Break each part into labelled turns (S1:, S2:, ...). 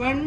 S1: 1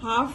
S1: 1/2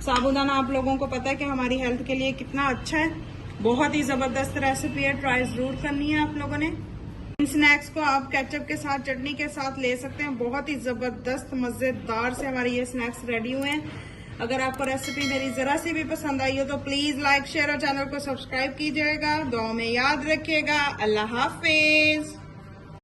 S1: साबूदाना आप लोगों को पता है कि हमारी हेल्थ के लिए कितना अच्छा है। बहुत ही जबरदस्त रेसिपी है, ट्राई जरूर करनी है आप लोगों ने। इन स्नैक्स को आप केचप के साथ, चटनी के साथ ले सकते हैं। बहुत ही जबरदस्त मजेदार से हमारे ये स्नैक्स रेडी हुए हैं। अगर आपको रेसिपी मेरी जरा सी भी पसंद आई हो तो प्लीज लाइक, शेयर और चैनल को सब्सक्राइब कीजिएगा। दुआ में याद रखिएगा। अल्लाह हाफिज।